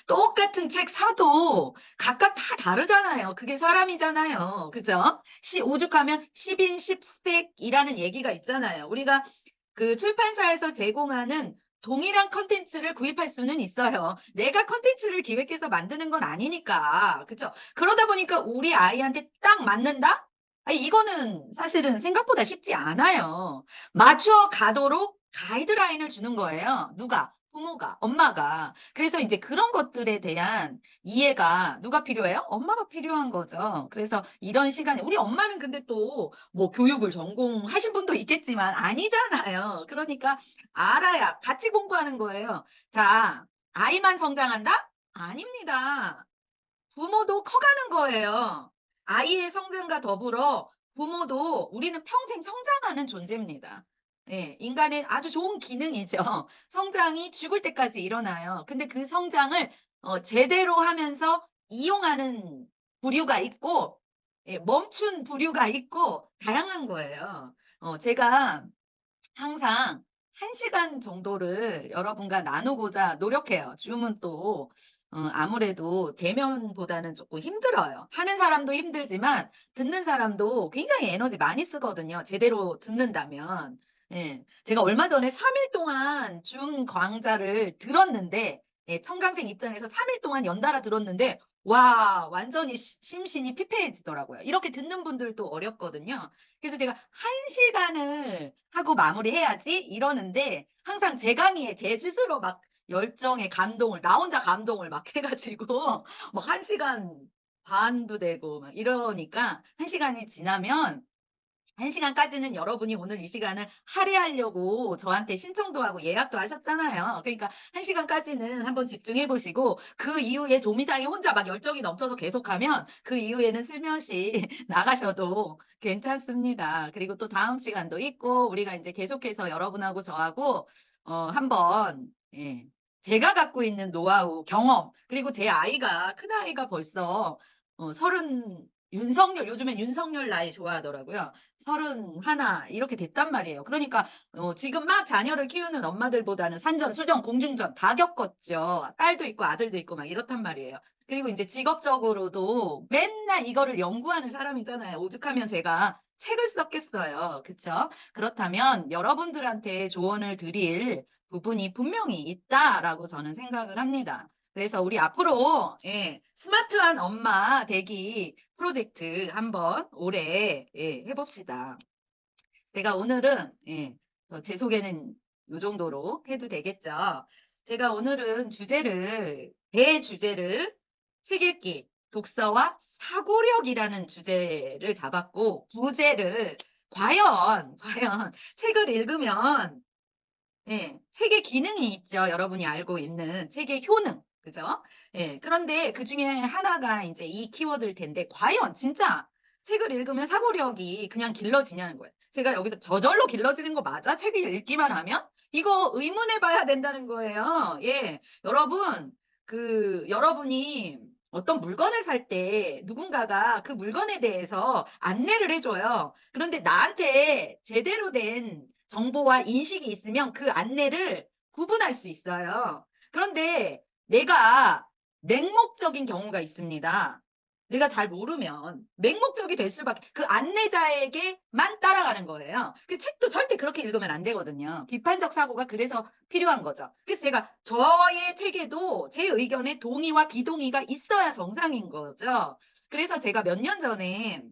똑같은 책 사도 각각 다 다르잖아요. 그게 사람이잖아요. 그죠? 오죽하면 10인 10색이라는 얘기가 있잖아요. 우리가 그 출판사에서 제공하는 동일한 컨텐츠를 구입할 수는 있어요. 내가 컨텐츠를 기획해서 만드는 건 아니니까. 그쵸? 그러다 보니까 우리 아이한테 딱 맞는다? 아니, 이거는 사실은 생각보다 쉽지 않아요. 맞춰 가도록 가이드라인을 주는 거예요. 누가? 부모가, 엄마가. 그래서 이제 그런 것들에 대한 이해가 누가 필요해요? 엄마가 필요한 거죠. 그래서 이런 시간에, 우리 엄마는 근데 또 뭐 교육을 전공하신 분도 있겠지만 아니잖아요. 그러니까 알아야 같이 공부하는 거예요. 자, 아이만 성장한다? 아닙니다. 부모도 커가는 거예요. 아이의 성장과 더불어 부모도 우리는 평생 성장하는 존재입니다. 예, 인간의 아주 좋은 기능이죠. 성장이 죽을 때까지 일어나요. 근데 그 성장을 제대로 하면서 이용하는 부류가 있고, 예, 멈춘 부류가 있고, 다양한 거예요. 제가 항상 1시간 정도를 여러분과 나누고자 노력해요. 줌은 또 아무래도 대면보다는 조금 힘들어요. 하는 사람도 힘들지만 듣는 사람도 굉장히 에너지 많이 쓰거든요, 제대로 듣는다면. 예. 제가 얼마 전에 3일 동안 줌 강좌를 들었는데, 예, 청강생 입장에서 3일 동안 연달아 들었는데 와, 완전히 심신이 피폐해지더라고요. 이렇게 듣는 분들도 어렵거든요. 그래서 제가 1시간을 하고 마무리해야지 이러는데 항상 제 강의에 제 스스로 막 열정에 감동을, 나 혼자 감동을 막 해 가지고 막 1시간 반도 되고 막 이러니까 1시간이 지나면 1시간까지는 여러분이 오늘 이 시간을 할애하려고 저한테 신청도 하고 예약도 하셨잖아요. 그러니까 1시간까지는 한번 집중해 보시고 그 이후에 좀 이상이 혼자 막 열정이 넘쳐서 계속하면 그 이후에는 슬며시 나가셔도 괜찮습니다. 그리고 또 다음 시간도 있고 우리가 인제 계속해서 여러분하고 저하고 한번, 예, 제가 갖고 있는 노하우, 경험, 그리고 제 아이가 큰아이가 벌써 30, 윤석열, 요즘엔 윤석열 나이 좋아하더라고요. 31 이렇게 됐단 말이에요. 그러니까 지금 막 자녀를 키우는 엄마들보다는 산전, 수전, 공중전 다 겪었죠. 딸도 있고 아들도 있고 막 이렇단 말이에요. 그리고 인제 직업적으로도 맨날 이거를 연구하는 사람이잖아요. 오죽하면 제가 책을 썼겠어요. 그쵸? 그렇다면 여러분들한테 조언을 드릴 부분이 분명히 있다라고 저는 생각을 합니다. 그래서 우리 앞으로, 예, 스마트한 엄마 되기 프로젝트 한번 올해, 예, 해 봅시다. 제가 오늘은, 예, 제 소개는 요 정도로 해도 되겠죠. 제가 오늘은 대주제를 책 읽기, 독서와 사고력이라는 주제를 잡았고, 부제를 과연 책을 읽으면, 예, 책의 기능이 있죠. 여러분이 알고 있는 책의 효능. 그죠? 예. 그런데 그중에 하나가 인제 이 키워드일 텐데 과연 진짜 책을 읽으면 사고력이 그냥 길러지냐는 거예요. 제가 여기서 '저절로 길러지는 거 맞아? 책을 읽기만 하면?' 이거 의문해 봐야 된다는 거예요. 예. 여러분이 어떤 물건을 살 때 누군가가 그 물건에 대해서 안내를 해 줘요. 그런데 나한테 제대로 된 정보와 인식이 있으면 그 안내를 구분할 수 있어요. 그런데 내가 맹목적인 경우가 있습니다. 내가 잘 모르면 맹목적이 될 수밖에, 그 안내자에게만 따라가는 거예요. 그 책도 절대 그렇게 읽으면 안 되거든요. 비판적 사고가 그래서 필요한 거죠. 그래서 제가 저의 책에도 제 의견에 동의와 비동의가 있어야 정상인 거죠. 그래서 제가 몇 년 전에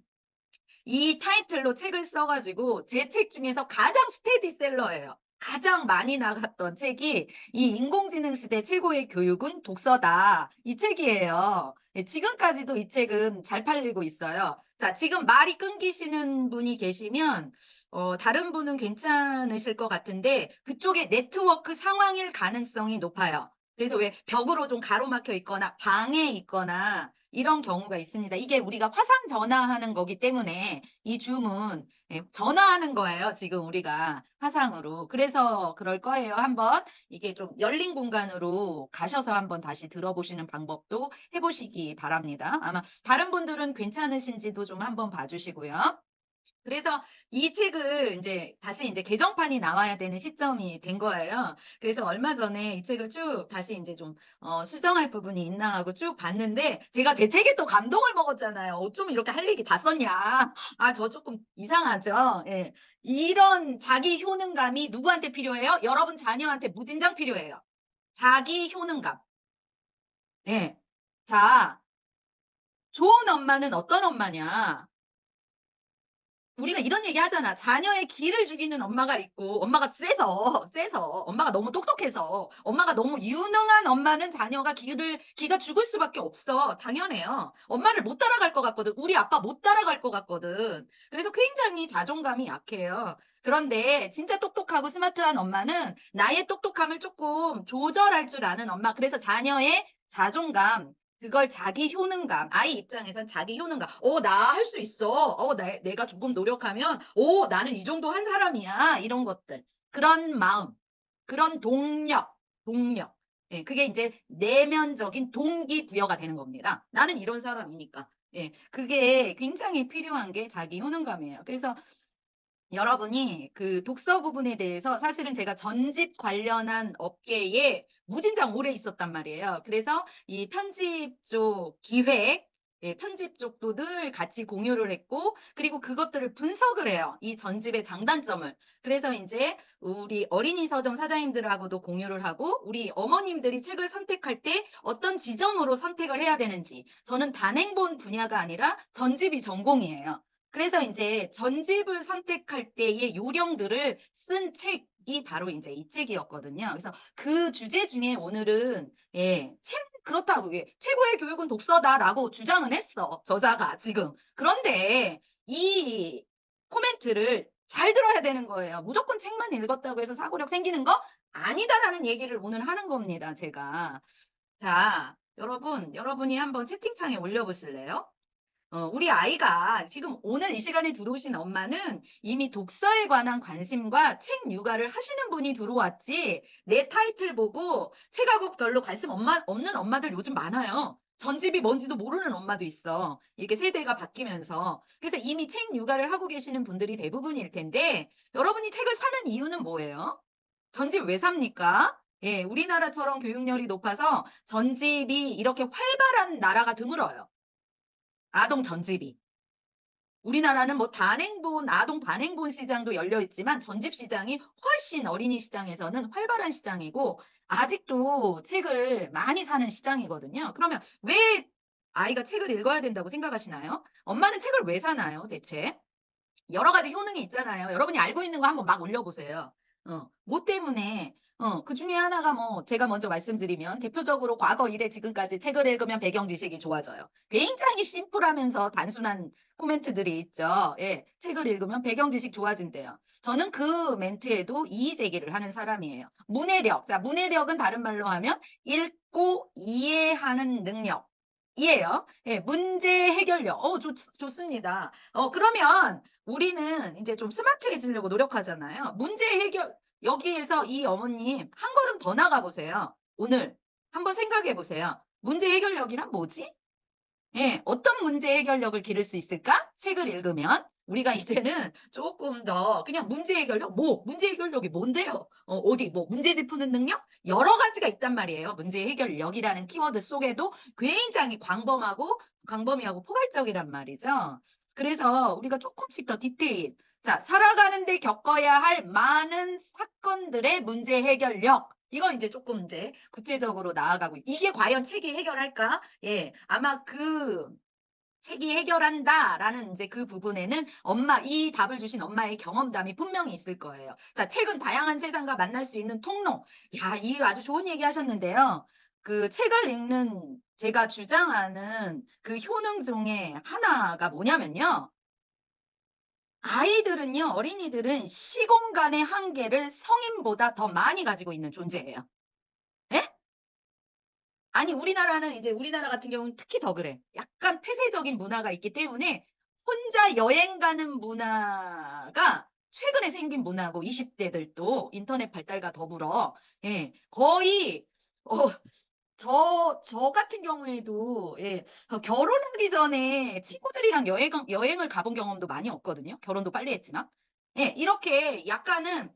이 타이틀로 책을 써 가지고 제 책 중에서 가장 스테디셀러예요. 가장 많이 나갔던 책이 이 "인공지능 시대 최고의 교육은 독서다." 이 책이에요. 예, 지금까지도 이 책은 잘 팔리고 있어요. 자, 지금 말이 끊기시는 분이 계시면 다른 분은 괜찮으실 것 같은데 그쪽에 네트워크 상황일 가능성이 높아요. 그래서 왜 벽으로 좀 가로막혀 있거나 방에 있거나 이런 경우가 있습니다. 이게 우리가 화상 전화하는 거기 때문에 이 줌은, 예, 전화하는 거예요, 지금 우리가 화상으로. 그래서 그럴 거예요. 한번 이게 좀 열린 공간으로 가셔서 한번 다시 들어보시는 방법도 해 보시기 바랍니다. 아마 다른 분들은 괜찮으신지도 좀 한번 봐 주시고요. 그래서 이 책을 인제 다시 인제 개정판이 나와야 되는 시점이 된 거예요. 그래서 얼마 전에 이 책을 쭉 다시 인제 좀 수정할 부분이 있나 하고 쭉 봤는데 제가 제 책에 또 감동을 먹었잖아요. 어쩜 이렇게 할 얘기 다 썼냐. 아 저 쪼끔 이상하죠? 예. 이런 자기 효능감이 누구한테 필요해요? 여러분 자녀한테 무진장 필요해요. 자기 효능감. 예. 자, 좋은 엄마는 어떤 엄마냐? 우리가 이런 얘기 하잖아. 자녀의 기를 죽이는 엄마가 있고 엄마가 세서 엄마가 너무 똑똑해서 엄마가 너무 유능한 엄마는 자녀가 기가 죽을 수밖에 없어. 당연해요. 엄마를 못 따라갈 것 같거든. 우리 아빠 못 따라갈 것 같거든. 그래서 굉장히 자존감이 약해요. 그런데 진짜 똑똑하고 스마트한 엄마는 나의 똑똑함을 조금 조절할 줄 아는 엄마. 그래서 자녀의 자존감, 그걸 자기 효능감, 아이 입장에선 자기 효능감. 나 할 수 있어. 내가 조금 노력하면, 나는 이 정도 한 사람이야. 이런 것들. 그런 마음, 그런 동력. 예, 그게 이제 내면적인 동기부여가 되는 겁니다. 나는 이런 사람이니까. 예, 그게 굉장히 필요한 게 자기 효능감이에요. 그래서 여러분이 그 독서 부분에 대해서 사실은 제가 전집 관련한 업계에 무진장 오래 있었단 말이에요. 그래서 이 편집 쪽 기획, 예, 편집 쪽도 늘 같이 공유를 했고, 그리고 그것들을 분석을 해요. 이 전집의 장단점을. 그래서 이제 우리 어린이 서점 사장님들하고도 공유를 하고, 우리 어머님들이 책을 선택할 때 어떤 지점으로 선택을 해야 되는지. 저는 단행본 분야가 아니라 전집이 전공이에요. 그래서 인제 전집을 선택할 때의 요령들을 쓴 책이 바로 인제 이 책이었거든요. 그래서 그 주제 중에 오늘은 예, 책 그렇다고 예, "최고의 교육은 독서다."라고 주장은 했어, 저자가 지금. 그런데 이 코멘트를 잘 들어야 되는 거예요. 무조건 책만 읽었다고 해서 사고력 생기는 거 아니다라는 얘기를 오늘 하는 겁니다, 제가. 자, 여러분이 한번 채팅창에 올려 보실래요? 우리 아이가 지금 오늘 이 시간에 들어오신 엄마는 이미 독서에 관한 관심과 책 육아를 하시는 분이 들어왔지, 내 타이틀 보고 책하고 별로 관심 없는 엄마들 요즘 많아요. 전집이 뭔지도 모르는 엄마도 있어. 이렇게 세대가 바뀌면서. 그래서 이미 책 육아를 하고 계시는 분들이 대부분일 텐데, 여러분이 책을 사는 이유는 뭐예요? 전집 왜 삽니까? 예, 우리나라처럼 교육열이 높아서 전집이 이렇게 활발한 나라가 드물어요. 아동 전집이. 우리나라는 뭐 아동 단행본 시장도 열려 있지만 전집 시장이 훨씬 어린이 시장에서는 활발한 시장이고 아직도 책을 많이 사는 시장이거든요. 그러면 왜 아이가 책을 읽어야 된다고 생각하시나요? 엄마는 책을 왜 사나요, 대체? 여러 가지 효능이 있잖아요. 여러분이 알고 있는 거 한번 막 올려 보세요. 뭐 때문에 그중에 하나가 뭐 제가 먼저 말씀드리면 대표적으로 과거 이래 지금까지 책을 읽으면 배경 지식이 좋아져요. 굉장히 심플하면서 단순한 코멘트들이 있죠. 예. 책을 읽으면 배경 지식 좋아진대요. 저는 그 멘트에도 이의 제기를 하는 사람이에요. 문해력. 자, 문해력은 다른 말로 하면 읽고 이해하는 능력. 이에요. 예. 문제 해결력. 좋습니다. 그러면 우리는 이제 좀 스마트해지려고 노력하잖아요. 문제 해결 여기에서 이 어머님 한 걸음 더 나가 보세요. 오늘 한번 생각해 보세요. 문제 해결력이란 뭐지? 예. 어떤 문제 해결력을 기를 수 있을까? 책을 읽으면. 우리가 이제는 조금 더 그냥 문제 해결력? 문제 해결력이 뭔데요? 어디 문제집 푸는 능력? 여러 가지가 있단 말이에요. 문제 해결력이라는 키워드 속에도 굉장히 광범위하고 포괄적이란 말이죠. 그래서 우리가 조금씩 더 디테일. 자, 살아가는 데 겪어야 할 많은 사건들의 문제 해결력. 이걸 이제 조금 이제 구체적으로 나아가고 이게 과연 책이 해결할까? 예. 아마 그 책이 해결한다라는 이제 그 부분에는 이 답을 주신 엄마의 경험담이 분명히 있을 거예요. 자, 책은 다양한 세상과 만날 수 있는 통로. 야, 이 아주 좋은 얘기 하셨는데요. 그 책을 읽는 제가 주장하는 그 효능 중에 하나가 뭐냐면요. 어린이들은 시공간의 한계를 성인보다 더 많이 가지고 있는 존재예요. 예? 아니 우리나라 같은 경우는 특히 더 그래. 약간 폐쇄적인 문화가 있기 때문에 혼자 여행 가는 문화가 최근에 생긴 문화고 20 대들도 인터넷 발달과 더불어 예 거의 어 저 같은 경우에도 예 결혼하기 전에 친구들이랑 여행을 가본 경험도 많이 없거든요. 결혼도 빨리 했지만. 예 이렇게 약간은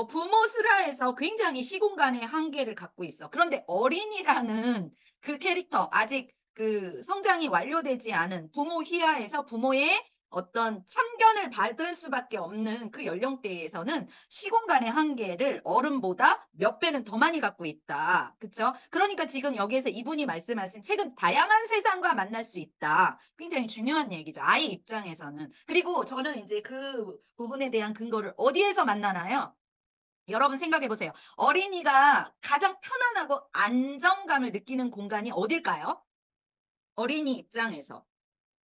부모 슬하에서 굉장히 시공간의 한계를 갖고 있어. 그런데 어린이라는 그 캐릭터 아직 그 성장이 완료되지 않은 부모 휘하에서 부모의 어떤 참견을 받을 수밖에 없는 그 연령대에서는 시공간의 한계를 어른보다 몇 배는 더 많이 갖고 있다. 그쵸? 그러니까 지금 여기에서 이분이 말씀하신 책은 다양한 세상과 만날 수 있다. 굉장히 중요한 얘기죠. 아이 입장에서는. 그리고 저는 이제 그 부분에 대한 근거를 어디에서 만나나요? 여러분 생각해 보세요. 어린이가 가장 편안하고 안정감을 느끼는 공간이 어딜까요? 어린이 입장에서.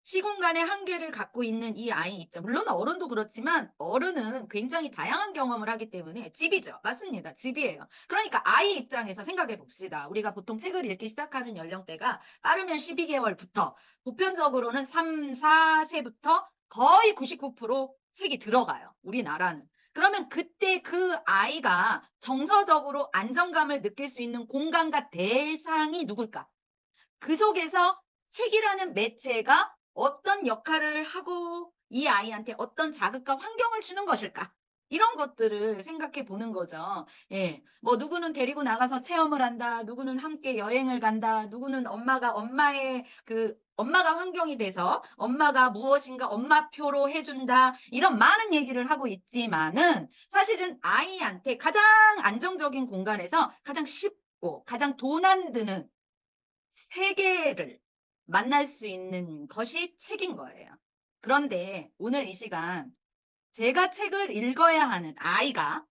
시공간의 한계를 갖고 있는 이 아이 입장. 물론 어른도 그렇지만 어른은 굉장히 다양한 경험을 하기 때문에 집이죠. 맞습니다. 집이에요. 그러니까 아이 입장에서 생각해 봅시다. 우리가 보통 책을 읽기 시작하는 연령대가 빠르면 12개월부터 보편적으로는 3, 4세부터 거의 99% 책이 들어가요. 우리나라는. 그러면 그때 그 아이가 정서적으로 안정감을 느낄 수 있는 공간과 대상이 누굴까? 그 속에서 색이라는 매체가 어떤 역할을 하고 이 아이한테 어떤 자극과 환경을 주는 것일까? 이런 것들을 생각해 보는 거죠. 예. 뭐 누구는 데리고 나가서 체험을 한다. 누구는 함께 여행을 간다. 누구는 엄마가 환경이 돼서 엄마가 무엇인가 엄마표로 해 준다. 이런 많은 얘기를 하고 있지만은 사실은 아이한테 가장 안정적인 공간에서 가장 쉽고 가장 돈 안 드는 세계를 만날 수 있는 것이 책인 거예요. 그런데 오늘 이 시간 제가 책을 읽어야 하는 아이가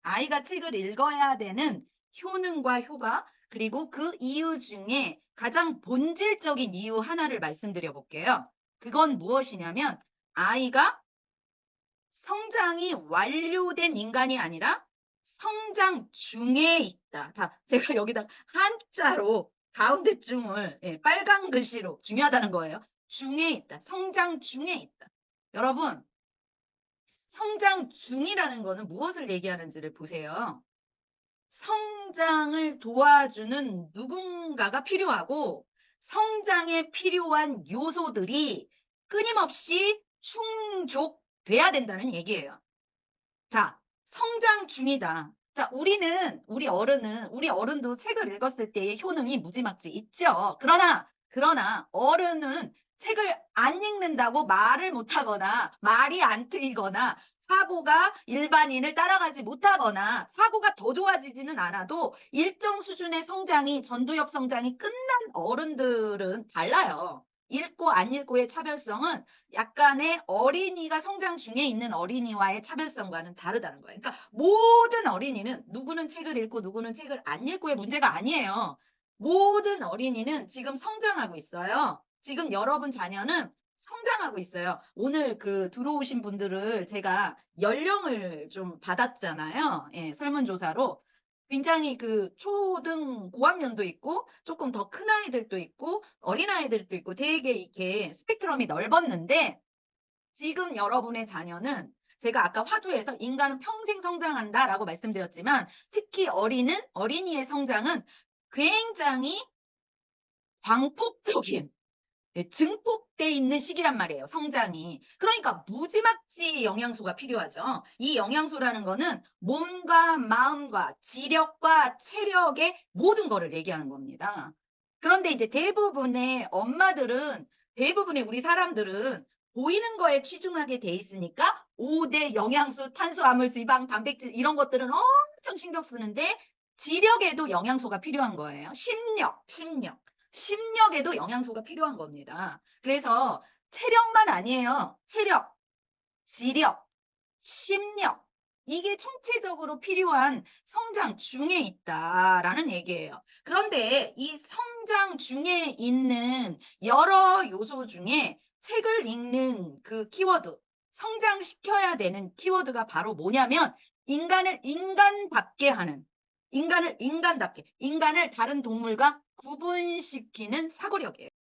책을 읽어야 되는 효능과 효과 그리고 그 이유 중에 가장 본질적인 이유 하나를 말씀드려 볼게요. 그건 무엇이냐면 아이가 성장이 완료된 인간이 아니라 성장 중에 있다. 자, 제가 여기다 한자로 가운데 중을 빨간 글씨로 중요하다는 거예요. 중에 있다. 성장 중에 있다. 여러분, 성장 중이라는 거는 무엇을 얘기하는지를 보세요. 성장을 도와주는 누군가가 필요하고 성장에 필요한 요소들이 끊임없이 충족돼야 된다는 얘기예요. 자, 성장 중이다. 자, 우리 어른도 책을 읽었을 때의 효능이 무지막지 있죠. 그러나 어른은 책을 안 읽는다고 말을 못하거나 말이 안 트이거나 사고가 일반인을 따라가지 못하거나 사고가 더 좋아지지는 않아도 일정 수준의 성장이 전두엽 성장이 끝난 어른들은 달라요. 읽고 안 읽고의 차별성은 약간의 어린이가 성장 중에 있는 어린이와의 차별성과는 다르다는 거예요. 그러니까 모든 어린이는 누구는 책을 읽고 누구는 책을 안 읽고의 문제가 아니에요. 모든 어린이는 지금 성장하고 있어요. 지금 여러분 자녀는 성장하고 있어요. 오늘 그 들어오신 분들을 제가 연령을 좀 받았잖아요. 예, 설문조사로. 굉장히 그 초등 고학년도 있고 조금 더 큰 아이들도 있고 어린아이들도 있고 되게 이렇게 스펙트럼이 넓었는데 지금 여러분의 자녀는 제가 아까 화두에서 "인간은 평생 성장한다."라고 말씀드렸지만 특히 어린이의 성장은 굉장히 광폭적인 증폭돼 있는 시기란 말이에요, 성장이. 그러니까 무지막지 영양소가 필요하죠. 이 영양소라는 거는 몸과 마음과 지력과 체력의 모든 거를 얘기하는 겁니다. 그런데 이제 대부분의 우리 사람들은 보이는 거에 치중하게 돼 있으니까 5대 영양소, 탄수화물, 지방, 단백질 이런 것들은 엄청 신경 쓰는데 지력에도 영양소가 필요한 거예요. 심력에도 영양소가 필요한 겁니다. 그래서 체력만 아니에요. 체력, 지력, 심력 이게 총체적으로 필요한 성장 중에 있다라는 얘기예요. 그런데 이 성장 중에 있는 여러 요소 중에 책을 읽는 그 키워드, 성장시켜야 되는 키워드가 바로 뭐냐면 인간을 인간답게 하는, 인간을 인간답게, 인간을 다른 동물과 구분시키는 사고력이에요.